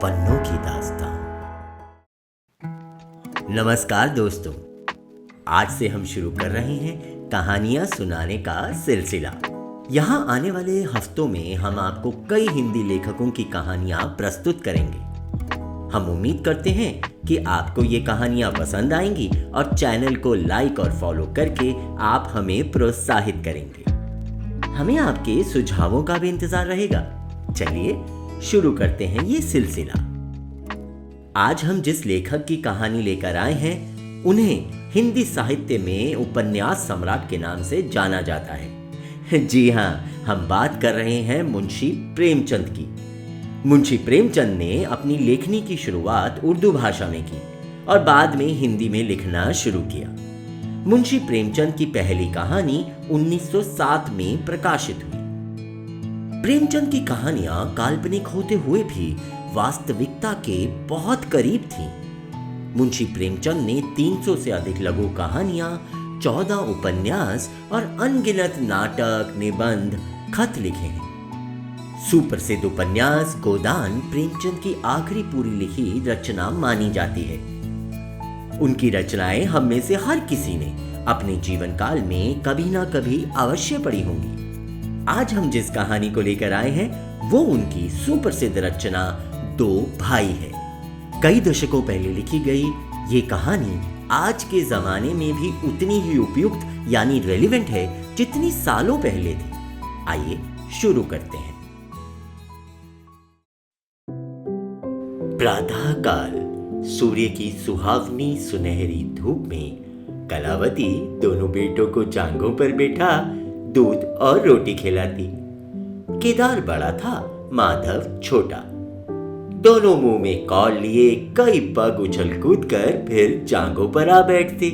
पन्नों की दास्तां। नमस्कार दोस्तों, आज से हम शुरू कर रहे हैं कहानियां सुनाने का सिलसिला। यहाँ आने वाले हफ्तों में हम आपको कई हिंदी लेखकों की कहानियां प्रस्तुत करेंगे। हम उम्मीद करते हैं कि आपको ये कहानियां पसंद आएंगी और चैनल को लाइक और फॉलो करके आप हमें प्रोत्साहित करेंगे। हमें आपके सुझावों का भी इंतजार रहेगा। चलिए शुरू करते हैं ये सिलसिला। आज हम जिस लेखक की कहानी लेकर आए हैं, उन्हें हिंदी साहित्य में उपन्यास सम्राट के नाम से जाना जाता है। जी हाँ, हम बात कर रहे हैं मुंशी प्रेमचंद की। मुंशी प्रेमचंद ने अपनी लेखनी की शुरुआत उर्दू भाषा में की और बाद में हिंदी में लिखना शुरू किया। मुंशी प्रेमचंद की पहली कहानी 1907 में प्रकाशित हुई। प्रेमचंद की कहानियां काल्पनिक होते हुए भी वास्तविकता के बहुत करीब थीं। मुंशी प्रेमचंद ने 300 से अधिक लघु कहानियां, 14 उपन्यास और अनगिनत नाटक, निबंध, खत लिखे हैं। सुप्रसिद्ध उपन्यास गोदान प्रेमचंद की आखिरी पूरी लिखी रचना मानी जाती है। उनकी रचनाएं हम में से हर किसी ने अपने जीवन काल में कभी ना कभी अवश्य पढ़ी होंगी। आज हम जिस कहानी को लेकर आए हैं वो उनकी सुप्रसिद्ध रचना दो भाई है। कई दशकों पहले लिखी गई ये कहानी आज के जमाने में भी उतनी ही उपयुक्त यानी रेलेवेंट है जितनी सालों पहले थी। आइए शुरू करते हैं। प्रातः काल सूर्य की सुहावनी सुनहरी धूप में कलावती दोनों बेटों को जांघों पर बैठा दूध और रोटी खिलाती। केदार बड़ा था, माधव छोटा। दोनों मुंह में कौल लिए कई पग उछल कूद कर फिर जांघों पर आ बैठते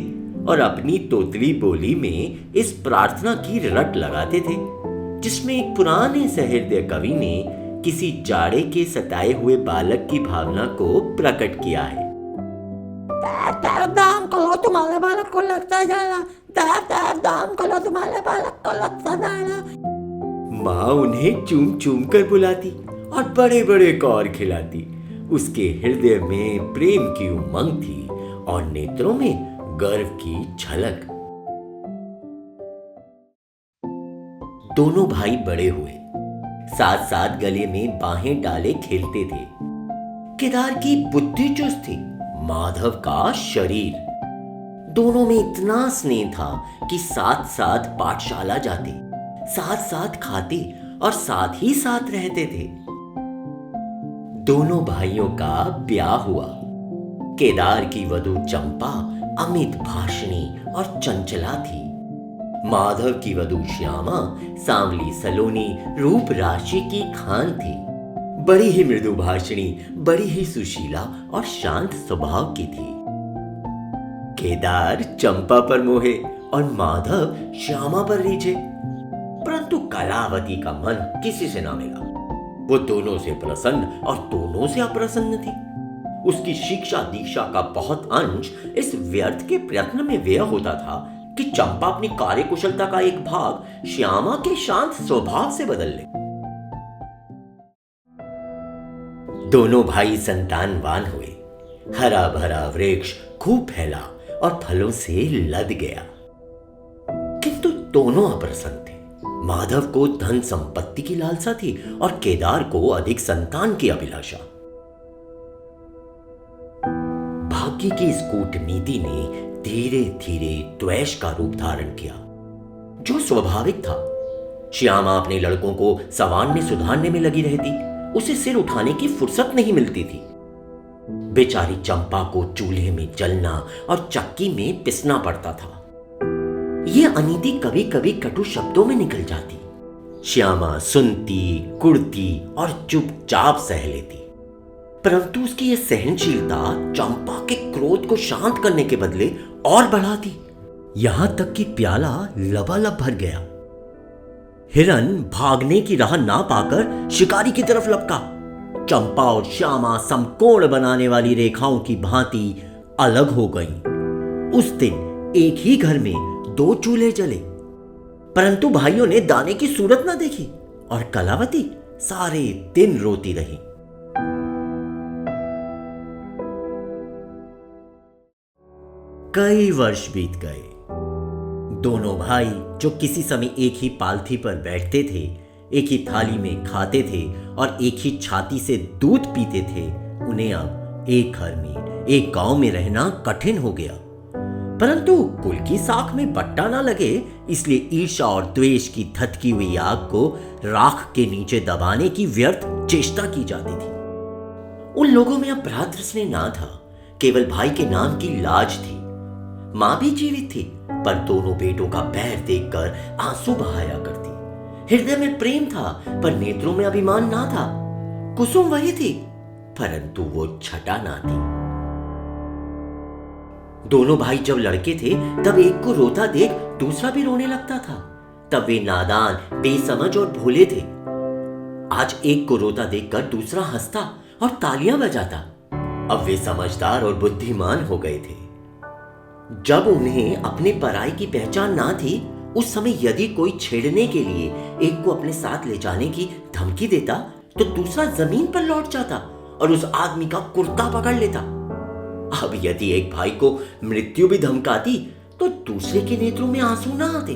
और अपनी तोतली बोली में इस प्रार्थना की रट लगाते थे जिसमें एक पुराने सहृदय कवि ने किसी जाड़े के सताए हुए बालक की भावना को प्रकट किया है। दाम कलो तुम्हारे बालक को लगता जाना, दाम कलो तुम्हारे बालक को लगता जाना। माँ उन्हें चूम चूम कर बुलाती और बड़े बड़े कौर खिलाती। उसके हृदय में प्रेम की उमंग थी और नेत्रों में गर्व की झलक। दोनों भाई बड़े हुए, साथ साथ गले में बाहें डाले खेलते थे। केदार की बुद्धि चुस्त थी, माधव का शरीर। दोनों में इतना स्नेह था कि साथ साथ पाठशाला जाते, साथ साथ खाते और साथ ही साथ रहते थे। दोनों भाइयों का ब्याह हुआ। केदार की वधू चंपा अमित भाषणी और चंचला थी। माधव की वधू श्यामा सांवली सलोनी रूप राशि की खान थी। बड़ी ही मृदु भाषणी, बड़ी ही सुशीला और शांत स्वभाव की थी। केदार चंपा पर मोहे और माधव श्यामा पर रीझे, परंतु कलावती का मन किसी से ना मिला। वो दोनों से प्रसन्न और दोनों से अप्रसन्न थी। उसकी शिक्षा दीक्षा का बहुत अंश इस व्यर्थ के प्रयत्न में व्यय होता था कि चंपा अपनी कार्यकुशलता का एक भाग श्यामा के शांत स्वभाव से बदल ले। दोनों भाई संतानवान हुए। हरा भरा वृक्ष खूब फैला और फलों से लद गया, किंतु दोनों अप्रसन्न थे। माधव को धन संपत्ति की लालसा थी और केदार को अधिक संतान की अभिलाषा। भाग्य की इस कूटनीति ने धीरे धीरे द्वेष का रूप धारण किया, जो स्वाभाविक था। श्यामा अपने लड़कों को संवारने सुधारने में लगी रहती, उसे सिर उठाने की फुर्सत नहीं मिलती थी। बेचारी चंपा को चूल्हे में जलना और चक्की में पिसना पड़ता था। यह अनीति कभी कभी कटु शब्दों में निकल जाती। श्यामा सुनती, कुड़ती और चुपचाप सह लेती, परंतु उसकी यह सहनशीलता चंपा के क्रोध को शांत करने के बदले और बढ़ाती। यहां तक कि प्याला लबालब भर गया। हिरन भागने की राह ना पाकर शिकारी की तरफ लपका। चंपा और श्यामा समकोण बनाने वाली रेखाओं की भांति अलग हो गईं। उस दिन एक ही घर में 2 चूल्हे जले, परंतु भाइयों ने दाने की सूरत न देखी और कलावती सारे दिन रोती रही। कई वर्ष बीत गए। दोनों भाई जो किसी समय एक ही पालथी पर बैठते थे, एक ही थाली में खाते थे और एक ही छाती से दूध पीते थे, उन्हें अब एक घर में, एक गांव में रहना कठिन हो गया। परंतु कुल की साख में बट्टा ना लगे, इसलिए ईर्ष्या और द्वेष की धधकी हुई आग को राख के नीचे दबाने की व्यर्थ चेष्टा की जाती थी। उन लोगों में अब भ्रातृ स्नेह ना था, केवल भाई के नाम की लाज थी। मां भी जीवित थी, पर दोनों बेटों का बैर देखकर आंसू बहाया करती। हृदय में प्रेम था, पर नेत्रों में अभिमान ना था। कुसुम वही थी, परंतु वो छटा ना थी। दोनों भाई जब लड़के थे, तब एक को रोता देख दूसरा भी रोने लगता था। तब वे नादान, बेसमझ और भोले थे। आज एक को रोता देखकर दूसरा हंसता और तालियां बजाता। अब वे समझदार और बुद्धिमान हो गए थे। जब उन्हें अपने पराई की पहचान ना थी, उस समय यदि कोई छेड़ने के लिए एक को अपने साथ ले जाने की धमकी देता, तो दूसरा जमीन पर लौट जाता और उस आदमी का कुर्ता पकड़ लेता। अब यदि एक भाई को मृत्यु भी धमकाती, तो दूसरे के नेत्रों में आंसू ना आते।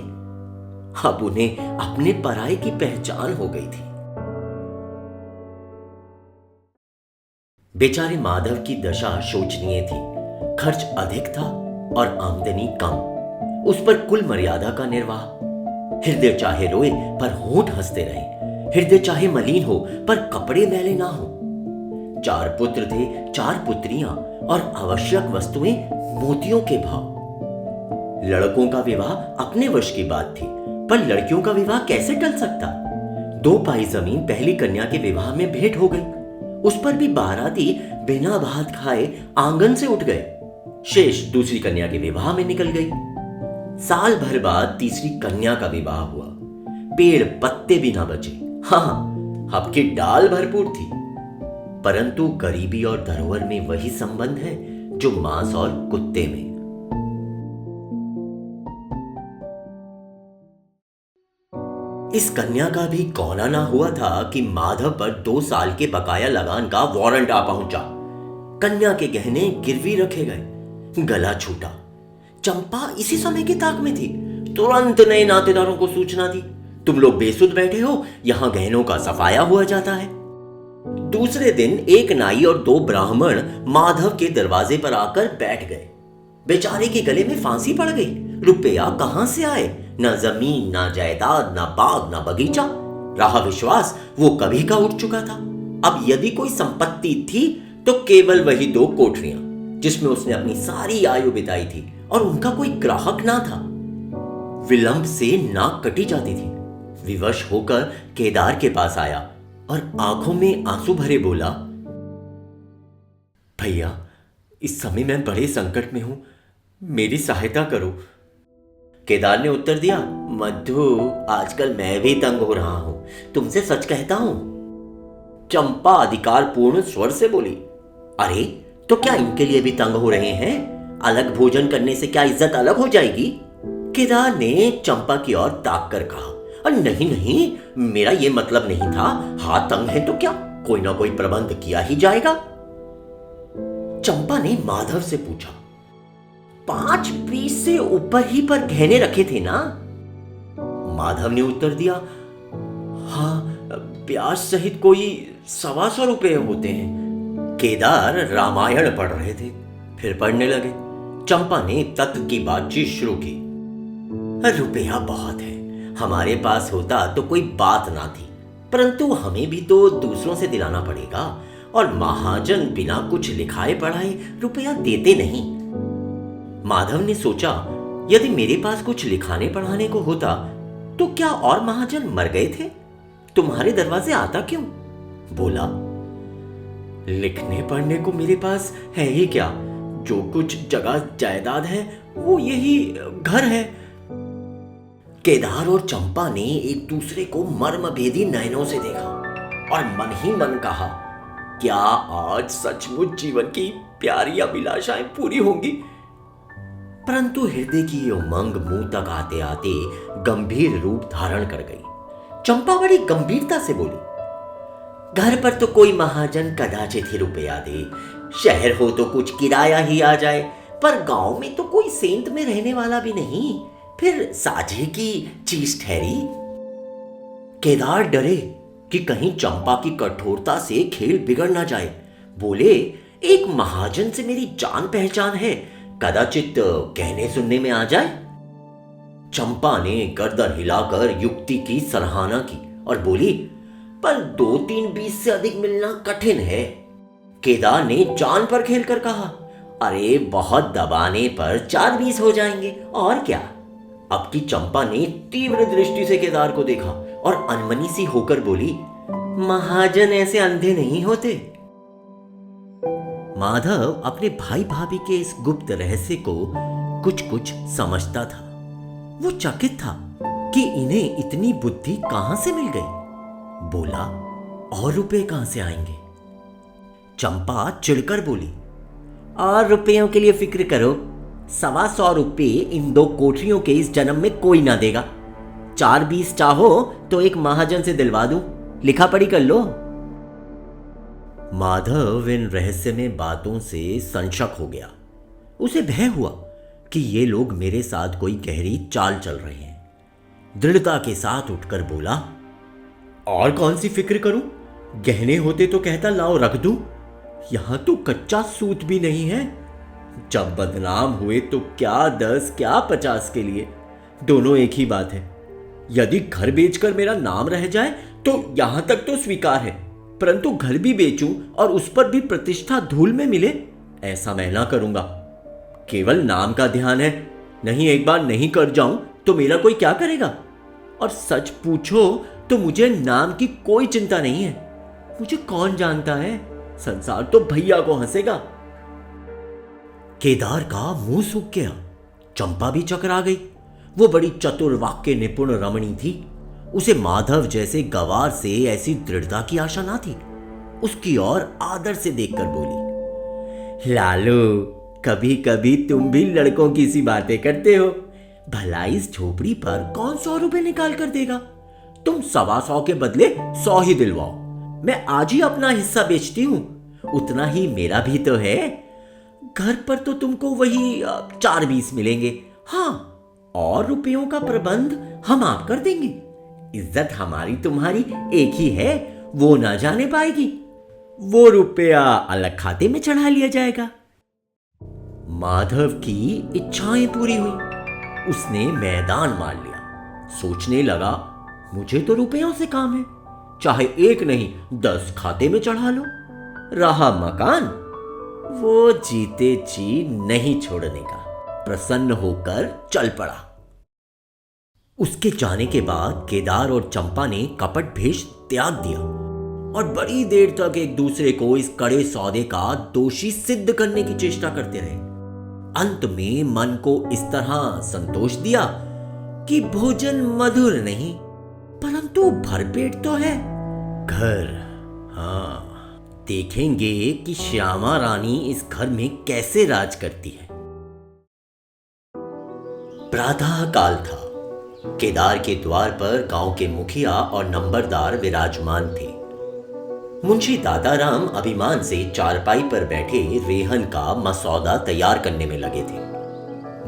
अब उन्हें अपने पराये की पहचान हो गई थी। बेचारे माधव की दशा शोचनीय थी। खर्च अधिक था और आमदनी कम। उस पर कुल मर्यादा का निर्वाह। हृदय चाहे रोए पर होंठ हंसते रहे, हृदय चाहे मलिन हो पर कपड़े मैले ना हो। 4 पुत्र थे, 4 पुत्रियां और आवश्यक वस्तुएं मोतियों के भाव। लड़कों का विवाह अपने वश की बात थी, पर लड़कियों का विवाह कैसे टल सकता। 2 पाई जमीन पहली कन्या के विवाह में भेंट हो गई। उस पर भी बाराती बिना भात खाए आंगन से उठ गए। शेष दूसरी कन्या के विवाह में निकल गई। साल भर बाद तीसरी कन्या का विवाह हुआ। पेड़ पत्ते भी ना बचे। हाँ, अब की डाल भरपूर थी, परंतु गरीबी और धरोहर में वही संबंध है जो मांस और कुत्ते में। इस कन्या का भी कौना ना हुआ था कि माधव पर 2 साल के बकाया लगान का वारंट आ पहुंचा। कन्या के गहने गिरवी रखे गए, गला छूटा। चंपा इसी समय की ताक में थी। तुरंत नए नातेदारों को सूचना दी, तुम लोग बेसुध बैठे हो, यहां गहनों का सफाया हुआ जाता है। दूसरे दिन एक नाई और 2 ब्राह्मण माधव के दरवाजे पर आकर बैठ गए। बेचारे के गले में फांसी पड़ गई। रुपया कहां से आए? ना जमीन, ना जायदाद, ना बाग, ना बगीचा। रहा विश्वास, वो कभी का उठ चुका था। अब यदि कोई संपत्ति थी तो केवल वही 2 कोठरियां, जिसमें उसने अपनी सारी आयु बिताई थी, और उनका कोई ग्राहक ना था। विलंब से नाक कटी जाती थी। विवश होकर केदार के पास आया और आंखों में आंसू भरे बोला, भैया, इस समय मैं बड़े संकट में हूं, मेरी सहायता करो। केदार ने उत्तर दिया, मधु, आजकल मैं भी तंग हो रहा हूं, तुमसे सच कहता हूं। चंपा अधिकार पूर्ण स्वर से बोली, अरे तो क्या इनके लिए भी तंग हो रहे हैं? अलग भोजन करने से क्या इज्जत अलग हो जाएगी? केदार ने चंपा की ओर ताक कर कहा, नहीं नहीं, मेरा यह मतलब नहीं था। हाथ तंग है तो क्या, कोई ना कोई प्रबंध किया ही जाएगा। चंपा ने माधव से पूछा, 5 पीस से ऊपर ही पर गहने रखे थे ना? माधव ने उत्तर दिया, हाँ, ब्याज सहित कोई 125 रुपए होते हैं। केदार रामायण पढ़ रहे थे, फिर पढ़ने लगे। चंपा ने तत्व की बातचीत शुरू की। रुपया बहुत है, हमारे पास होता तो कोई बात ना थी, परंतु हमें भी तो दूसरों से दिलाना पड़ेगा, और महाजन बिना कुछ लिखाए पढ़ाए रुपया देते नहीं। माधव ने सोचा, यदि मेरे पास कुछ लिखाने पढ़ाने को होता तो क्या और महाजन मर गए थे? तुम्हारे दरवाजे आता क्यों? बोला, लिखने पढ़ने को मेरे पास है ही क्या, जो कुछ जगह जायदाद है वो यही घर है। केदार और चंपा ने एक दूसरे को मर्मभेदी नयनों से देखा और मन ही मन कहा, क्या आज सचमुच जीवन की प्यारी अभिलाषाएं पूरी होंगी? परंतु हृदय की ये उमंग मुंह तक आते आते गंभीर रूप धारण कर गई। चंपा बड़ी गंभीरता से बोली, घर पर तो कोई महाजन कदाचित ही रुपया दे, शहर हो तो कुछ किराया ही आ जाए, पर गांव में तो कोई सेंत में रहने वाला भी नहीं, फिर साझे की चीज ठहरी। केदार डरे कि कहीं चंपा की कठोरता से खेल बिगड़ ना जाए। बोले, एक महाजन से मेरी जान पहचान है, कदाचित कहने सुनने में आ जाए। चंपा ने गर्दन हिलाकर युक्ति की सराहना की और बोली, पर 2-3-20 से अधिक मिलना कठिन है। केदार ने जान पर खेल कर कहा, अरे बहुत दबाने पर 4-20 हो जाएंगे, और क्या। अब की चंपा ने तीव्र दृष्टि से केदार को देखा और अनमनी सी होकर बोली, महाजन ऐसे अंधे नहीं होते। माधव अपने भाई भाभी के इस गुप्त रहस्य को कुछ कुछ समझता था। वो चकित था कि इन्हें इतनी बुद्धि कहां से मिल गई। बोला, और रुपए कहां से आएंगे। चंपा चिढ़कर बोली, और रुपयों के लिए फिक्र करो, 125 रुपये इन 2 कोठरियों के इस जन्म में कोई ना देगा। 4-20 चाहो तो एक महाजन से दिलवा दूं, लिखा पढ़ी कर लो। माधव इन रहस्यमय बातों से संशक हो गया। उसे भय हुआ कि ये लोग मेरे साथ कोई गहरी चाल चल रहे हैं। दृढ़ता के साथ उठकर बोला, और कौन सी फिक्र करूं, गहने होते तो कहता लाओ रख दूं, यहां तो कच्चा सूत भी नहीं है। जब बदनाम हुए तो क्या 10 क्या 50 के लिए, दोनों एक ही बात है। यदि घर बेचकर मेरा नाम रह जाए तो यहां तक तो स्वीकार है, परंतु घर भी बेचूं और उस पर भी प्रतिष्ठा धूल में मिले, ऐसा मैं ना करूंगा। केवल नाम का ध्यान है, नहीं एक बार नहीं कर जाऊं तो मेरा कोई क्या करेगा। और सच पूछो तो मुझे नाम की कोई चिंता नहीं है। मुझे कौन जानता है, संसार तो भैया को हंसेगा। केदार का मुंह सूख गया। चंपा भी चकरा गई। वो बड़ी चतुर वाक्य निपुण रमणी थी। उसे माधव जैसे गवार से ऐसी दृढ़ता की आशा ना थी। उसकी ओर आदर से देखकर बोली, लालू, कभी कभी तुम भी लड़कों की सी बातें करते हो। भला इस झोपड़ी पर कौन 100 रुपए निकाल कर देगा। तुम 125 के बदले 100 ही दिलवाओ। मैं आज ही अपना हिस्सा बेचती हूं, उतना ही मेरा भी तो है। घर पर तो तुमको वही 4-20 मिलेंगे। हाँ, और रुपयों का प्रबंध हम आप कर देंगे। इज्जत हमारी तुम्हारी एक ही है, वो ना जाने पाएगी। वो रुपया अलग खाते में चढ़ा लिया जाएगा। माधव की इच्छाएं पूरी हुई। उसने मैदान मार लिया। सोचने लगा, मुझे तो रुपयों से काम है, चाहे 1 नहीं 10 खाते में चढ़ा लो। रहा मकान, वो जीते जी नहीं छोड़ने का। प्रसन्न होकर चल पड़ा। उसके जाने के बाद केदार और चंपा ने कपट भेष त्याग दिया और बड़ी देर तक एक दूसरे को इस कड़े सौदे का दोषी सिद्ध करने की चेष्टा करते रहे। अंत में मन को इस तरह संतोष दिया कि भोजन मधुर नहीं परंतु भरपेट तो है। घर, हाँ, देखेंगे कि श्यामा रानी इस घर में कैसे राज करती है। प्रातः काल था। केदार के द्वार पर गांव के मुखिया और नंबरदार विराजमान थे। मुंशी दादाराम अभिमान से चारपाई पर बैठे रेहन का मसौदा तैयार करने में लगे थे।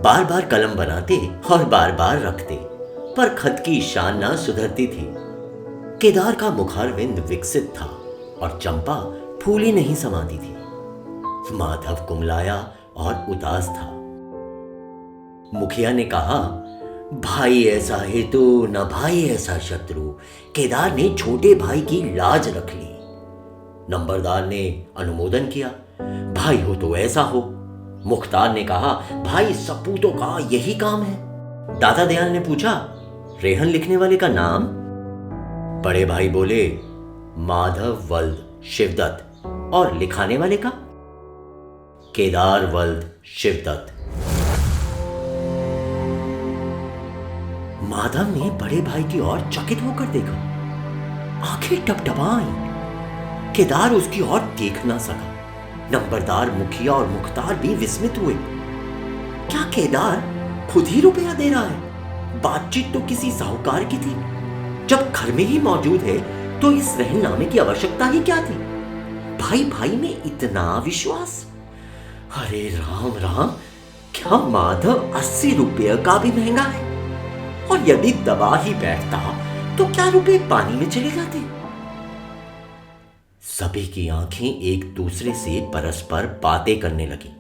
बार बार कलम बनाते और बार बार रखते, पर खत की शान ना सुधरती थी। केदार का मुखारविंद विकसित था और चंपा फूली नहीं समाती थी। माधव कुमलाया और उदास था। मुखिया ने कहा, भाई ऐसा हेतु न भाई ऐसा शत्रु। केदार ने छोटे भाई की लाज रख ली। नंबरदार ने अनुमोदन किया, भाई हो तो ऐसा हो। मुख्तार ने कहा, भाई सपूतों का यही काम है। दादा दयाल ने पूछा, रेहन लिखने वाले का नाम? बड़े भाई बोले, माधव वल्द शिवदत्त। और लिखाने वाले का? केदार वल्द शिवदत्त। माधव ने बड़े भाई की ओर चकित होकर देखा। आंखें टपटपाई। केदार उसकी ओर देख ना सका। नंबरदार, मुखिया और मुख्तार भी विस्मित हुए। क्या केदार खुद ही रुपया दे रहा है? बातचीत तो किसी साहूकार की थी। जब घर में ही मौजूद है तो इस रहननामे की आवश्यकता ही क्या थी? भाई भाई में इतना विश्वास। अरे राम राम, क्या माधव 80 रुपये का भी महंगा है? और यदि दबा ही बैठता तो क्या रुपए पानी में चले जाते? सभी की आंखें एक दूसरे से परस्पर बातें करने लगी,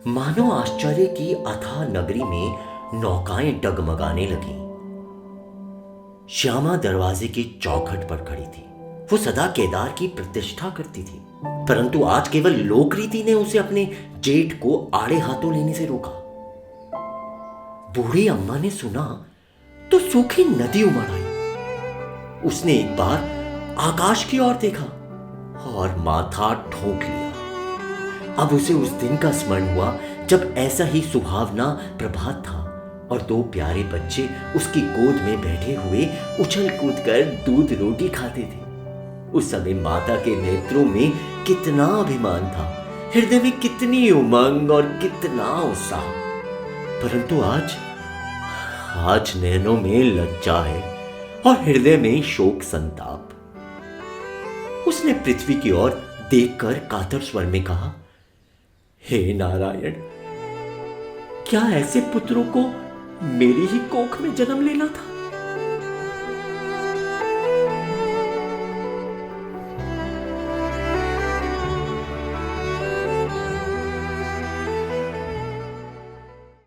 मानो आश्चर्य की अथाह नगरी में नौकाएं डगमगाने लगी। श्यामा दरवाजे की चौखट पर खड़ी थी। वो सदा केदार की प्रतिष्ठा करती थी, परंतु आज केवल लोक रीति ने उसे अपने जेठ को आड़े हाथों लेने से रोका। बूढ़ी अम्मा ने सुना तो सूखी नदी उमड़ आई। उसने एक बार आकाश की ओर देखा और माथा ठोक लिया। अब उसे उस दिन का स्मरण हुआ जब ऐसा ही सुहावना प्रभात था और दो प्यारे बच्चे उसकी गोद में बैठे हुए उछल कूद कर दूध रोटी खाते थे। उस समय माता के नेत्रों में कितना अभिमान था, हृदय में कितनी उमंग और कितना उत्साह। परंतु आज नैनों में लज्जा है और हृदय में शोक संताप। उसने पृथ्वी की ओर देखकर कातर स्वर में कहा, हे नारायण, क्या ऐसे पुत्रों को मेरी ही कोख में जन्म लेना था?